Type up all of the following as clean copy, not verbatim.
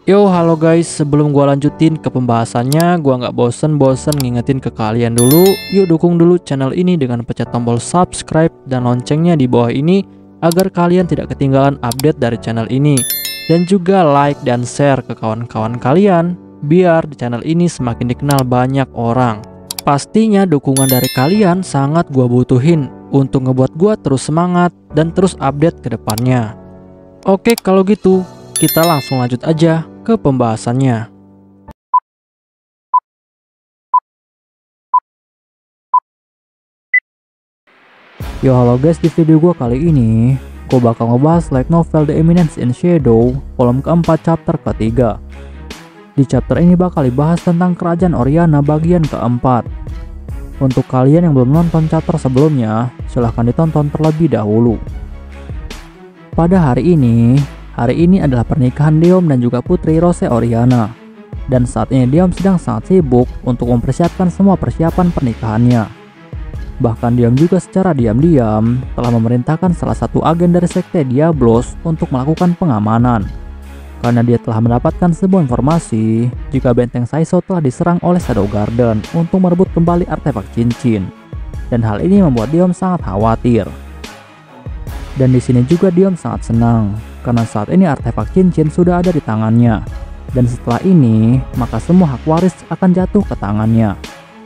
Yo, halo guys, sebelum gua lanjutin ke pembahasannya, gua nggak bosen-bosen ngingetin ke kalian dulu. Yuk dukung dulu channel ini dengan pencet tombol subscribe dan loncengnya di bawah ini agar kalian tidak ketinggalan update dari channel ini. Dan juga like dan share ke kawan-kawan kalian biar di channel ini semakin dikenal banyak orang. Pastinya dukungan dari kalian sangat gua butuhin untuk ngebuat gua terus semangat dan terus update ke depannya. Oke, kalau gitu kita langsung lanjut aja ke pembahasannya. Yo, halo guys, di video gue kali ini gue bakal ngebahas light novel The Eminence in Shadow volume keempat chapter ketiga. Di chapter ini bakal dibahas tentang kerajaan Oriana bagian keempat. Untuk kalian yang belum nonton chapter sebelumnya, silahkan ditonton terlebih dahulu. Pada hari ini adalah pernikahan Deom dan juga putri Rose Oriana. Dan saat ini Deom sedang sangat sibuk untuk mempersiapkan semua persiapan pernikahannya. Bahkan Deom juga secara diam-diam telah memerintahkan salah satu agen dari sekte Diablos untuk melakukan pengamanan. Karena dia telah mendapatkan sebuah informasi jika benteng Saiso telah diserang oleh Shadow Garden untuk merebut kembali artefak cincin. Dan hal ini membuat Deom sangat khawatir. Dan di sini juga Deom sangat senang karena saat ini artefak cincin sudah ada di tangannya. Dan setelah ini, maka semua hak waris akan jatuh ke tangannya.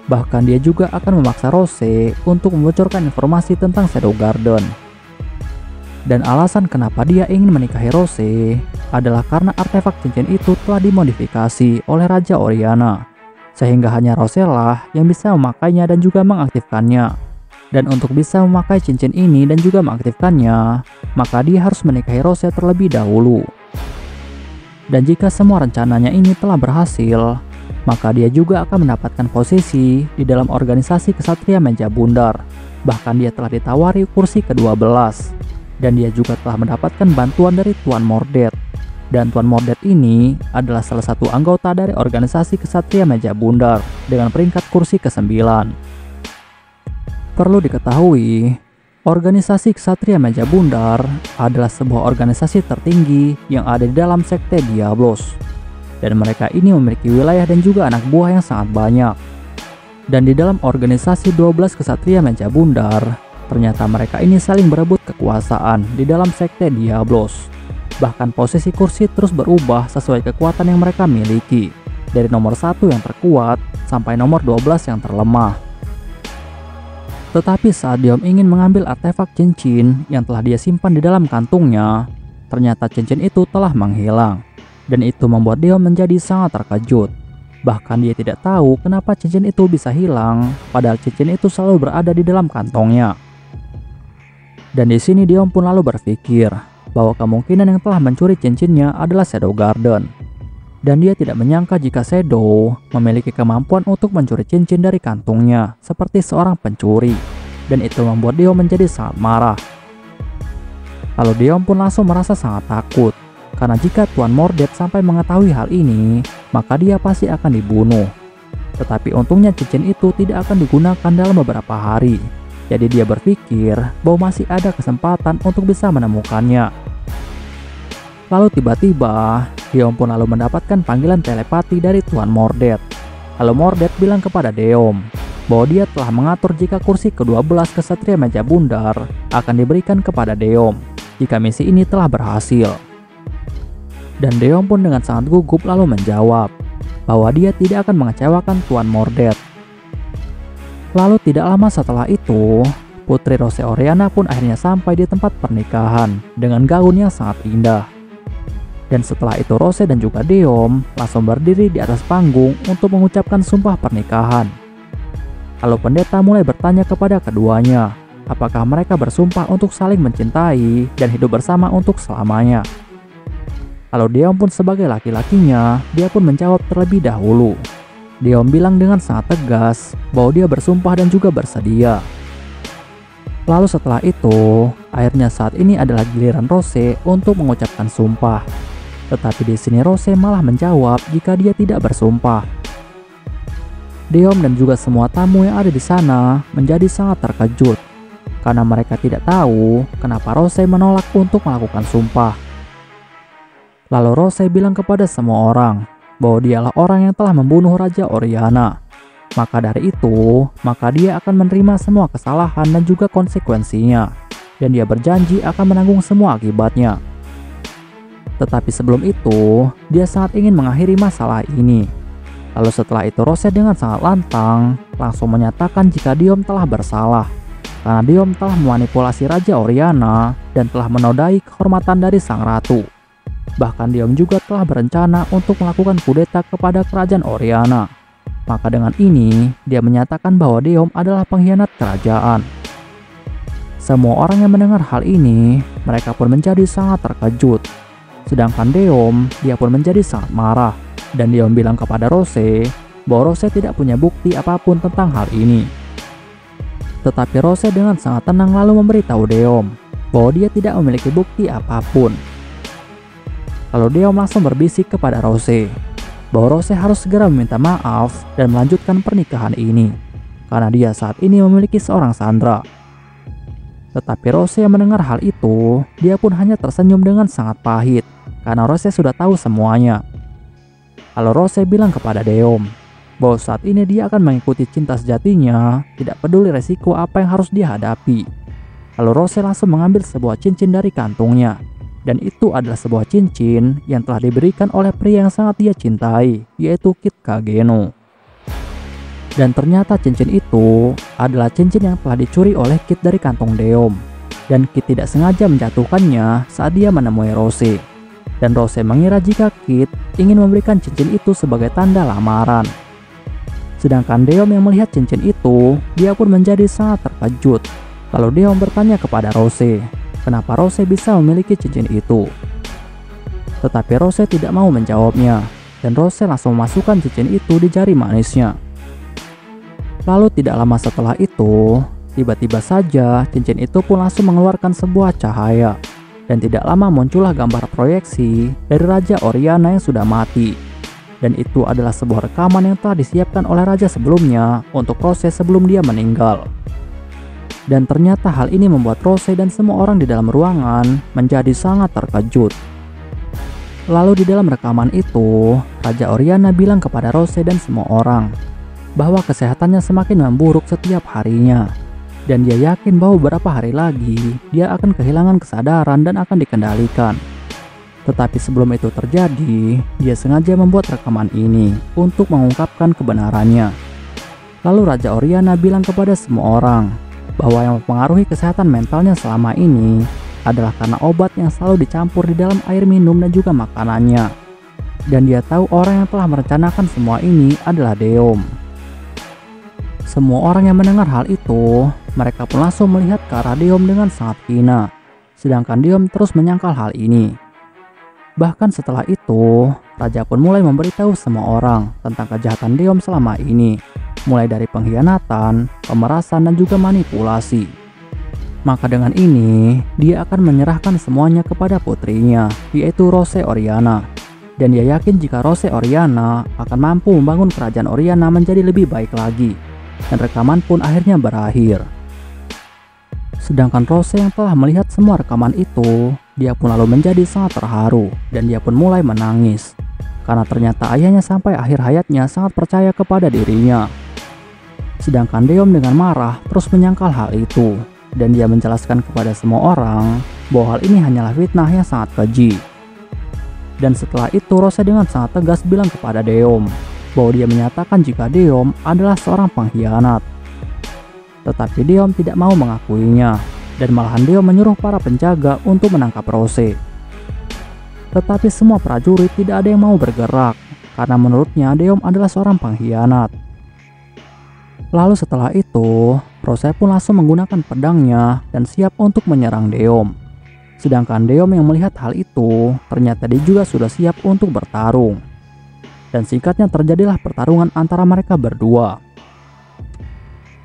Bahkan dia juga akan memaksa Rose untuk membocorkan informasi tentang Shadow Garden. Dan alasan kenapa dia ingin menikahi Rose adalah karena artefak cincin itu telah dimodifikasi oleh Raja Oriana. Sehingga hanya Rose lah yang bisa memakainya dan juga mengaktifkannya. Dan untuk bisa memakai cincin ini dan juga mengaktifkannya, maka dia harus menikahi Rose terlebih dahulu. Dan jika semua rencananya ini telah berhasil, maka dia juga akan mendapatkan posisi di dalam organisasi Ksatria Meja Bundar. Bahkan dia telah ditawari kursi ke-12. Dan dia juga telah mendapatkan bantuan dari Tuan Mordet. Dan Tuan Mordet ini adalah salah satu anggota dari organisasi Ksatria Meja Bundar dengan peringkat kursi ke-9. Perlu diketahui, organisasi Ksatria Meja Bundar adalah sebuah organisasi tertinggi yang ada di dalam sekte Diablos. Dan mereka ini memiliki wilayah dan juga anak buah yang sangat banyak. Dan di dalam organisasi 12 Ksatria Meja Bundar, ternyata mereka ini saling berebut kekuasaan di dalam sekte Diablos. Bahkan posisi kursi terus berubah sesuai kekuatan yang mereka miliki. Dari nomor 1 yang terkuat sampai nomor 12 yang terlemah. Tetapi saat Deom ingin mengambil artefak cincin yang telah dia simpan di dalam kantungnya, ternyata cincin itu telah menghilang. Dan itu membuat Deom menjadi sangat terkejut. Bahkan dia tidak tahu kenapa cincin itu bisa hilang, padahal cincin itu selalu berada di dalam kantongnya. Dan di sini Deom pun lalu berpikir bahwa kemungkinan yang telah mencuri cincinnya adalah Shadow Garden. Dan dia tidak menyangka jika Shadow memiliki kemampuan untuk mencuri cincin dari kantungnya seperti seorang pencuri. Dan itu membuat Deom menjadi sangat marah. Lalu Deom pun langsung merasa sangat takut. Karena jika Tuan Mordet sampai mengetahui hal ini, maka dia pasti akan dibunuh. Tetapi untungnya cincin itu tidak akan digunakan dalam beberapa hari. Jadi dia berpikir bahwa masih ada kesempatan untuk bisa menemukannya. Lalu tiba-tiba Deom pun lalu mendapatkan panggilan telepati dari Tuan Mordet. Lalu Mordet bilang kepada Deom bahwa dia telah mengatur jika kursi ke-12 Ksatria Meja Bundar akan diberikan kepada Deom jika misi ini telah berhasil. Dan Deom pun dengan sangat gugup lalu menjawab bahwa dia tidak akan mengecewakan Tuan Mordet. Lalu tidak lama setelah itu, putri Rose Oriana pun akhirnya sampai di tempat pernikahan dengan gaun yang sangat indah. Dan setelah itu Rose dan juga Deom langsung berdiri di atas panggung untuk mengucapkan sumpah pernikahan. Lalu pendeta mulai bertanya kepada keduanya, apakah mereka bersumpah untuk saling mencintai dan hidup bersama untuk selamanya. Lalu Deom pun sebagai laki-lakinya, dia pun menjawab terlebih dahulu. Deom bilang dengan sangat tegas bahwa dia bersumpah dan juga bersedia. Lalu setelah itu, akhirnya saat ini adalah giliran Rose untuk mengucapkan sumpah. Tetapi di sini Rose malah menjawab jika dia tidak bersumpah. Deom dan juga semua tamu yang ada di sana menjadi sangat terkejut karena mereka tidak tahu kenapa Rose menolak untuk melakukan sumpah. Lalu Rose bilang kepada semua orang bahwa dialah orang yang telah membunuh Raja Oriana. Maka dari itu, maka dia akan menerima semua kesalahan dan juga konsekuensinya. Dan dia berjanji akan menanggung semua akibatnya. Tetapi sebelum itu, dia sangat ingin mengakhiri masalah ini. Lalu setelah itu Rose dengan sangat lantang langsung menyatakan jika Diom telah bersalah. Karena Diom telah memanipulasi Raja Oriana dan telah menodai kehormatan dari sang ratu. Bahkan Diom juga telah berencana untuk melakukan kudeta kepada kerajaan Oriana. Maka dengan ini, dia menyatakan bahwa Diom adalah pengkhianat kerajaan. Semua orang yang mendengar hal ini, mereka pun menjadi sangat terkejut. Sedangkan Diom, dia pun menjadi sangat marah. Dan Diom bilang kepada Rose bahwa Rose tidak punya bukti apapun tentang hal ini. Tetapi Rose dengan sangat tenang lalu memberitahu Diom bahwa dia tidak memiliki bukti apapun. Lalu Diom langsung berbisik kepada Rose bahwa Rose harus segera meminta maaf dan melanjutkan pernikahan ini karena dia saat ini memiliki seorang Sandra. Tetapi Rose yang mendengar hal itu, dia pun hanya tersenyum dengan sangat pahit karena Rose sudah tahu semuanya. Lalu Rose bilang kepada Diom bahwa saat ini dia akan mengikuti cinta sejatinya, tidak peduli resiko apa yang harus dia hadapi. Lalu Rose langsung mengambil sebuah cincin dari kantungnya. Dan itu adalah sebuah cincin yang telah diberikan oleh pria yang sangat dia cintai, yaitu Kit Kageno. Dan ternyata cincin itu adalah cincin yang telah dicuri oleh Kit dari kantong Diom. Dan Kit tidak sengaja menjatuhkannya saat dia menemui Rose. Dan Rose mengira jika Kit ingin memberikan cincin itu sebagai tanda lamaran. Sedangkan Diom yang melihat cincin itu, dia pun menjadi sangat terkejut. Lalu Diom bertanya kepada Rose, kenapa Rose bisa memiliki cincin itu. Tetapi Rose tidak mau menjawabnya, dan Rose langsung memasukkan cincin itu di jari manisnya. Lalu tidak lama setelah itu, tiba-tiba saja cincin itu pun langsung mengeluarkan sebuah cahaya. Dan tidak lama muncullah gambar proyeksi dari Raja Oriana yang sudah mati. Dan itu adalah sebuah rekaman yang telah disiapkan oleh raja sebelumnya untuk Rose sebelum dia meninggal. Dan ternyata hal ini membuat Rose dan semua orang di dalam ruangan menjadi sangat terkejut. Lalu di dalam rekaman itu, Raja Oriana bilang kepada Rose dan semua orang bahwa kesehatannya semakin memburuk setiap harinya. Dan dia yakin bahwa beberapa hari lagi dia akan kehilangan kesadaran dan akan dikendalikan. Tetapi sebelum itu terjadi, dia sengaja membuat rekaman ini untuk mengungkapkan kebenarannya. Lalu Raja Oriana bilang kepada semua orang bahwa yang mempengaruhi kesehatan mentalnya selama ini adalah karena obat yang selalu dicampur di dalam air minum dan juga makanannya. Dan dia tahu orang yang telah merencanakan semua ini adalah Diom. Semua orang yang mendengar hal itu, mereka pun langsung melihat ke arah Diom dengan sangat hina. Sedangkan Diom terus menyangkal hal ini. Bahkan setelah itu, raja pun mulai memberitahu semua orang tentang kejahatan Diom selama ini. Mulai dari pengkhianatan, pemerasan, dan juga manipulasi. Maka dengan ini, dia akan menyerahkan semuanya kepada putrinya, yaitu Rose Oriana. Dan dia yakin jika Rose Oriana akan mampu membangun kerajaan Oriana menjadi lebih baik lagi. Dan rekaman pun akhirnya berakhir. Sedangkan Rose yang telah melihat semua rekaman itu, dia pun lalu menjadi sangat terharu dan dia pun mulai menangis. Karena ternyata ayahnya sampai akhir hayatnya sangat percaya kepada dirinya. Sedangkan Diom dengan marah terus menyangkal hal itu. Dan dia menjelaskan kepada semua orang bahwa hal ini hanyalah fitnah yang sangat keji. Dan setelah itu Rose dengan sangat tegas bilang kepada Diom bahwa dia menyatakan jika Diom adalah seorang pengkhianat. Tetapi Diom tidak mau mengakuinya, dan malahan Diom menyuruh para penjaga untuk menangkap Rose. Tetapi semua prajurit tidak ada yang mau bergerak, karena menurutnya Diom adalah seorang pengkhianat. Lalu setelah itu, Rose pun langsung menggunakan pedangnya dan siap untuk menyerang Diom. Sedangkan Diom yang melihat hal itu, ternyata dia juga sudah siap untuk bertarung. Dan singkatnya terjadilah pertarungan antara mereka berdua.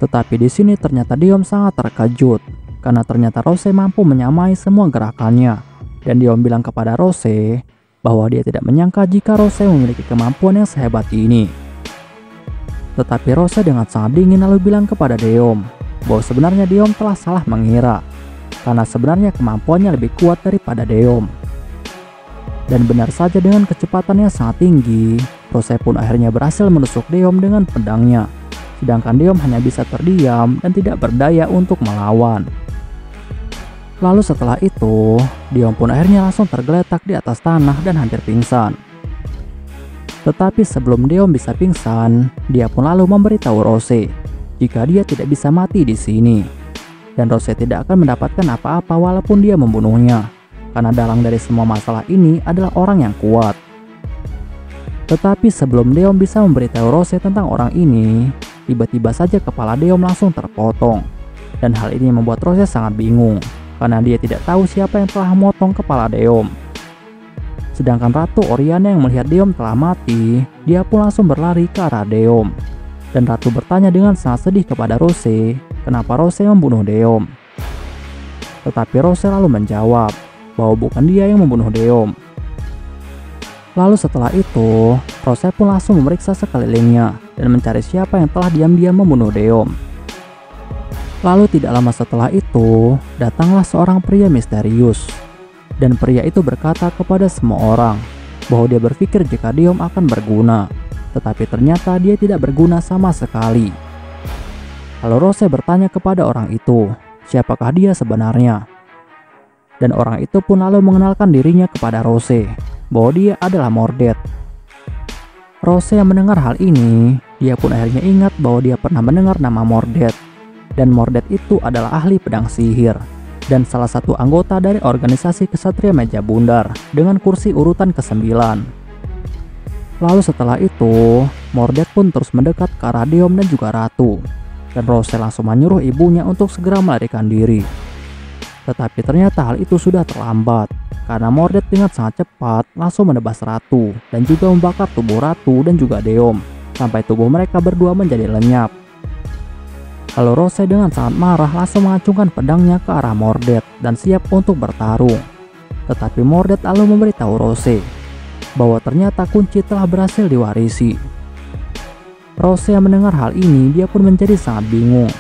Tetapi di sini ternyata Diom sangat terkejut karena ternyata Rose mampu menyamai semua gerakannya. Dan Diom bilang kepada Rose bahwa dia tidak menyangka jika Rose memiliki kemampuan yang sehebat ini. Tetapi Rose dengan sangat dingin lalu bilang kepada Diom bahwa sebenarnya Diom telah salah mengira karena sebenarnya kemampuannya lebih kuat daripada Diom. Dan benar saja dengan kecepatan yang sangat tinggi, Rose pun akhirnya berhasil menusuk Deom dengan pedangnya. Sedangkan Deom hanya bisa terdiam dan tidak berdaya untuk melawan. Lalu setelah itu, Deom pun akhirnya langsung tergeletak di atas tanah dan hampir pingsan. Tetapi sebelum Deom bisa pingsan, dia pun lalu memberitahu Rose jika dia tidak bisa mati di sini. Dan Rose tidak akan mendapatkan apa-apa walaupun dia membunuhnya, karena dalang dari semua masalah ini adalah orang yang kuat. Tetapi sebelum Deom bisa memberitahu Rose tentang orang ini, tiba-tiba saja kepala Deom langsung terpotong. Dan hal ini membuat Rose sangat bingung, karena dia tidak tahu siapa yang telah memotong kepala Deom. Sedangkan Ratu Oriana yang melihat Deom telah mati, dia pun langsung berlari ke arah Deom. Dan Ratu bertanya dengan sangat sedih kepada Rose, kenapa Rose membunuh Deom. Tetapi Rose lalu menjawab bahwa bukan dia yang membunuh Deom. Lalu setelah itu, Rose pun langsung memeriksa sekelilingnya dan mencari siapa yang telah diam-diam membunuh Deom. Lalu tidak lama setelah itu, datanglah seorang pria misterius. Dan pria itu berkata kepada semua orang bahwa dia berpikir jika Deom akan berguna, tetapi ternyata dia tidak berguna sama sekali. Lalu Rose bertanya kepada orang itu, siapakah dia sebenarnya? Dan orang itu pun lalu mengenalkan dirinya kepada Rose, bahwa dia adalah Mordred. Rose yang mendengar hal ini, dia pun akhirnya ingat bahwa dia pernah mendengar nama Mordred. Dan Mordred itu adalah ahli pedang sihir, dan salah satu anggota dari organisasi Ksatria Meja Bundar dengan kursi urutan ke-9. Lalu setelah itu, Mordred pun terus mendekat ke arah Deom dan juga Ratu. Dan Rose langsung menyuruh ibunya untuk segera melarikan diri. Tetapi ternyata hal itu sudah terlambat, karena Mordred dengan sangat cepat langsung menebas Ratu dan juga membakar tubuh Ratu dan juga Deom, sampai tubuh mereka berdua menjadi lenyap. Lalu Rose dengan sangat marah langsung mengacungkan pedangnya ke arah Mordred dan siap untuk bertarung. Tetapi Mordred lalu memberitahu Rose bahwa ternyata kunci telah berhasil diwarisi. Rose yang mendengar hal ini, dia pun menjadi sangat bingung.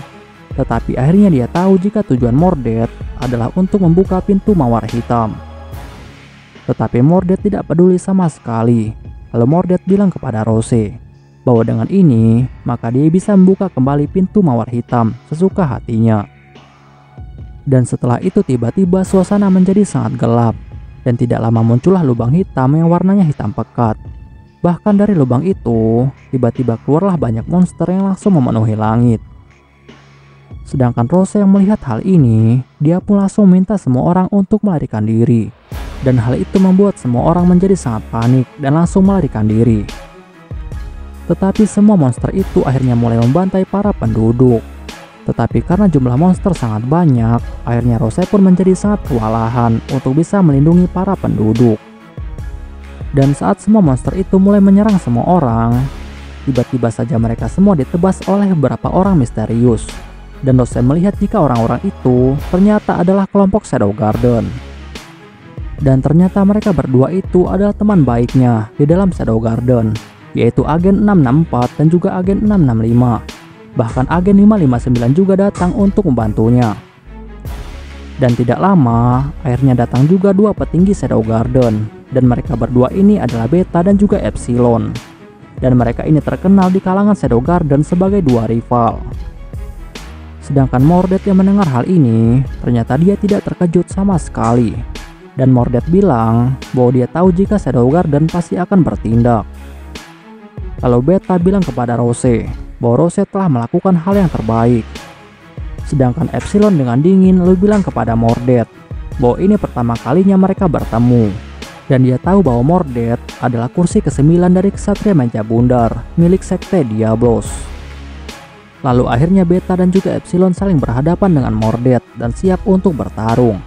Tetapi akhirnya dia tahu jika tujuan Mordred adalah untuk membuka pintu mawar hitam. Tetapi Mordred tidak peduli sama sekali. Lalu Mordred bilang kepada Rose bahwa dengan ini, maka dia bisa membuka kembali pintu mawar hitam sesuka hatinya. Dan setelah itu tiba-tiba suasana menjadi sangat gelap. Dan tidak lama muncullah lubang hitam yang warnanya hitam pekat. Bahkan dari lubang itu, tiba-tiba keluarlah banyak monster yang langsung memenuhi langit. Sedangkan Rose yang melihat hal ini, dia pun langsung minta semua orang untuk melarikan diri. Dan hal itu membuat semua orang menjadi sangat panik dan langsung melarikan diri. Tetapi semua monster itu akhirnya mulai membantai para penduduk. Tetapi karena jumlah monster sangat banyak, akhirnya Rose pun menjadi sangat kewalahan untuk bisa melindungi para penduduk. Dan saat semua monster itu mulai menyerang semua orang, tiba-tiba saja mereka semua ditebas oleh beberapa orang misterius. Dan Rose melihat jika orang-orang itu ternyata adalah kelompok Shadow Garden. Dan ternyata mereka berdua itu adalah teman baiknya di dalam Shadow Garden, yaitu Agen 664 dan juga Agen 665. Bahkan Agen 559 juga datang untuk membantunya. Dan tidak lama, akhirnya datang juga dua petinggi Shadow Garden. Dan mereka berdua ini adalah Beta dan juga Epsilon. Dan mereka ini terkenal di kalangan Shadow Garden sebagai dua rival. Sedangkan Mordred yang mendengar hal ini, ternyata dia tidak terkejut sama sekali. Dan Mordred bilang bahwa dia tahu jika Shadow Garden pasti akan bertindak. Lalu Beta bilang kepada Rose bahwa Rose telah melakukan hal yang terbaik. Sedangkan Epsilon dengan dingin lalu bilang kepada Mordred bahwa ini pertama kalinya mereka bertemu. Dan dia tahu bahwa Mordred adalah kursi ke-9 dari Ksatria Meja Bundar milik Sekte Diablos. Lalu akhirnya Beta dan juga Epsilon saling berhadapan dengan Mordred dan siap untuk bertarung.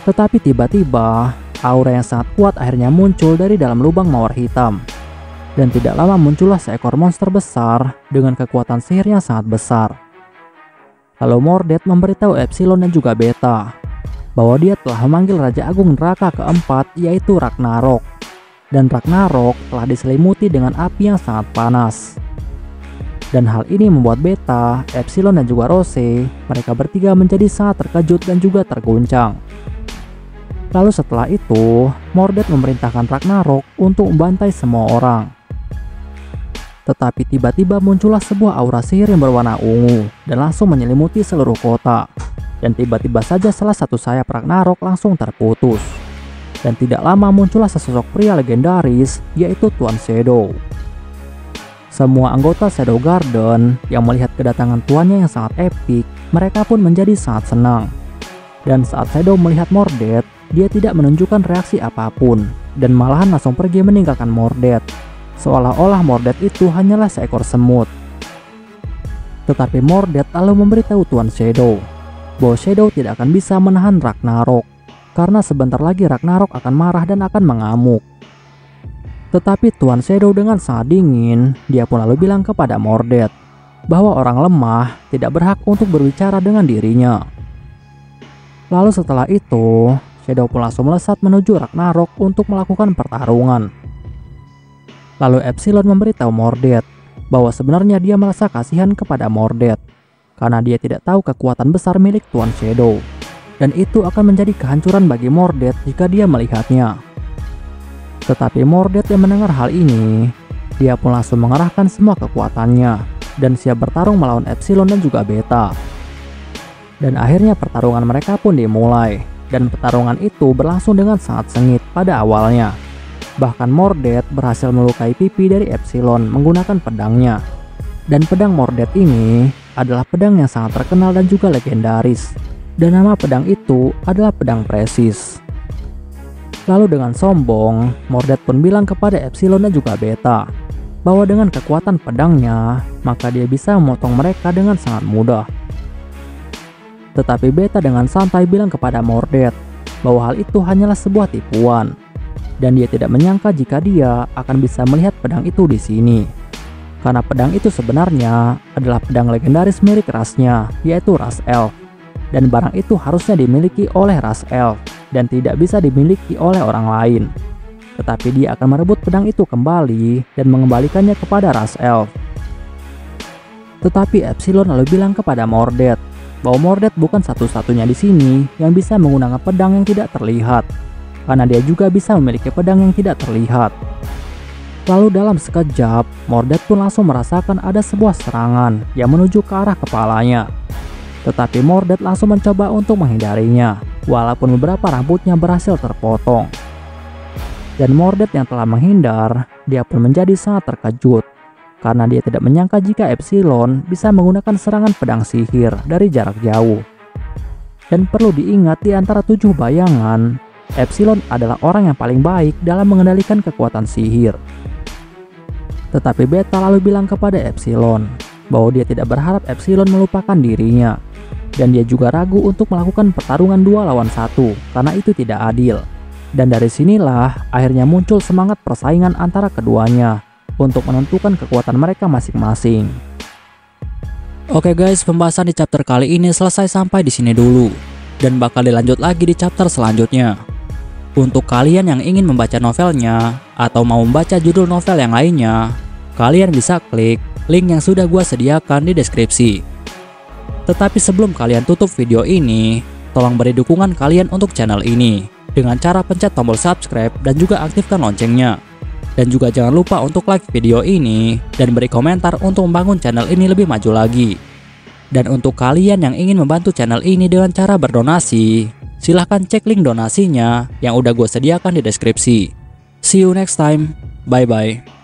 Tetapi tiba-tiba aura yang sangat kuat akhirnya muncul dari dalam lubang mawar hitam. Dan tidak lama muncullah seekor monster besar dengan kekuatan sihir yang sangat besar. Lalu Mordred memberitahu Epsilon dan juga Beta bahwa dia telah memanggil Raja Agung Neraka keempat, yaitu Ragnarok. Dan Ragnarok telah diselimuti dengan api yang sangat panas. Dan hal ini membuat Beta, Epsilon dan juga Rose, mereka bertiga menjadi sangat terkejut dan juga terguncang. Lalu setelah itu, Mordred memerintahkan Ragnarok untuk membantai semua orang. Tetapi tiba-tiba muncullah sebuah aura sihir yang berwarna ungu dan langsung menyelimuti seluruh kota. Dan tiba-tiba saja salah satu sayap Ragnarok langsung terputus. Dan tidak lama muncullah sesosok pria legendaris, yaitu Tuan Shadow. Semua anggota Shadow Garden yang melihat kedatangan tuannya yang sangat epik, mereka pun menjadi sangat senang. Dan saat Shadow melihat Mordred, dia tidak menunjukkan reaksi apapun dan malahan langsung pergi meninggalkan Mordred. Seolah-olah Mordred itu hanyalah seekor semut. Tetapi Mordred lalu memberitahu Tuan Shadow bahwa Shadow tidak akan bisa menahan Ragnarok, karena sebentar lagi Ragnarok akan marah dan akan mengamuk. Tetapi Tuan Shadow dengan sangat dingin, dia pun lalu bilang kepada Mordred bahwa orang lemah tidak berhak untuk berbicara dengan dirinya. Lalu setelah itu, Shadow pun langsung melesat menuju Ragnarok untuk melakukan pertarungan. Lalu Epsilon memberitahu Mordred bahwa sebenarnya dia merasa kasihan kepada Mordred karena dia tidak tahu kekuatan besar milik Tuan Shadow, dan itu akan menjadi kehancuran bagi Mordred jika dia melihatnya. Tetapi Mordred yang mendengar hal ini, dia pun langsung mengerahkan semua kekuatannya dan siap bertarung melawan Epsilon dan juga Beta. Dan akhirnya pertarungan mereka pun dimulai, dan pertarungan itu berlangsung dengan sangat sengit pada awalnya. Bahkan Mordred berhasil melukai pipi dari Epsilon menggunakan pedangnya. Dan pedang Mordred ini adalah pedang yang sangat terkenal dan juga legendaris. Dan nama pedang itu adalah pedang Precis. Lalu dengan sombong, Mordred pun bilang kepada Epsilon dan juga Beta bahwa dengan kekuatan pedangnya, maka dia bisa memotong mereka dengan sangat mudah. Tetapi Beta dengan santai bilang kepada Mordred bahwa hal itu hanyalah sebuah tipuan. Dan dia tidak menyangka jika dia akan bisa melihat pedang itu di sini. Karena pedang itu sebenarnya adalah pedang legendaris milik rasnya, yaitu ras Elf. Dan barang itu harusnya dimiliki oleh ras Elf dan tidak bisa dimiliki oleh orang lain. Tetapi dia akan merebut pedang itu kembali dan mengembalikannya kepada ras Elf. Tetapi Epsilon lalu bilang kepada Mordred bahwa Mordred bukan satu-satunya di sini yang bisa menggunakan pedang yang tidak terlihat. Karena dia juga bisa memiliki pedang yang tidak terlihat. Lalu dalam sekejap, Mordred pun langsung merasakan ada sebuah serangan yang menuju ke arah kepalanya. Tetapi Mordred langsung mencoba untuk menghindarinya, walaupun beberapa rambutnya berhasil terpotong. Dan Mordred yang telah menghindar, dia pun menjadi sangat terkejut. Karena dia tidak menyangka jika Epsilon bisa menggunakan serangan pedang sihir dari jarak jauh. Dan perlu diingat di antara 7 bayangan, Epsilon adalah orang yang paling baik dalam mengendalikan kekuatan sihir. Tetapi Beta lalu bilang kepada Epsilon bahwa dia tidak berharap Epsilon melupakan dirinya. Dan dia juga ragu untuk melakukan pertarungan 2 lawan 1 karena itu tidak adil. Dan dari sinilah akhirnya muncul semangat persaingan antara keduanya untuk menentukan kekuatan mereka masing-masing. Oke guys, pembahasan di chapter kali ini selesai sampai di sini dulu. Dan bakal dilanjut lagi di chapter selanjutnya. Untuk kalian yang ingin membaca novelnya atau mau membaca judul novel yang lainnya, kalian bisa klik link yang sudah gua sediakan di deskripsi. Tetapi sebelum kalian tutup video ini, tolong beri dukungan kalian untuk channel ini dengan cara pencet tombol subscribe dan juga aktifkan loncengnya. Dan juga jangan lupa untuk like video ini dan beri komentar untuk membangun channel ini lebih maju lagi. Dan untuk kalian yang ingin membantu channel ini dengan cara berdonasi, silahkan cek link donasinya yang udah gue sediakan di deskripsi. See you next time. Bye bye.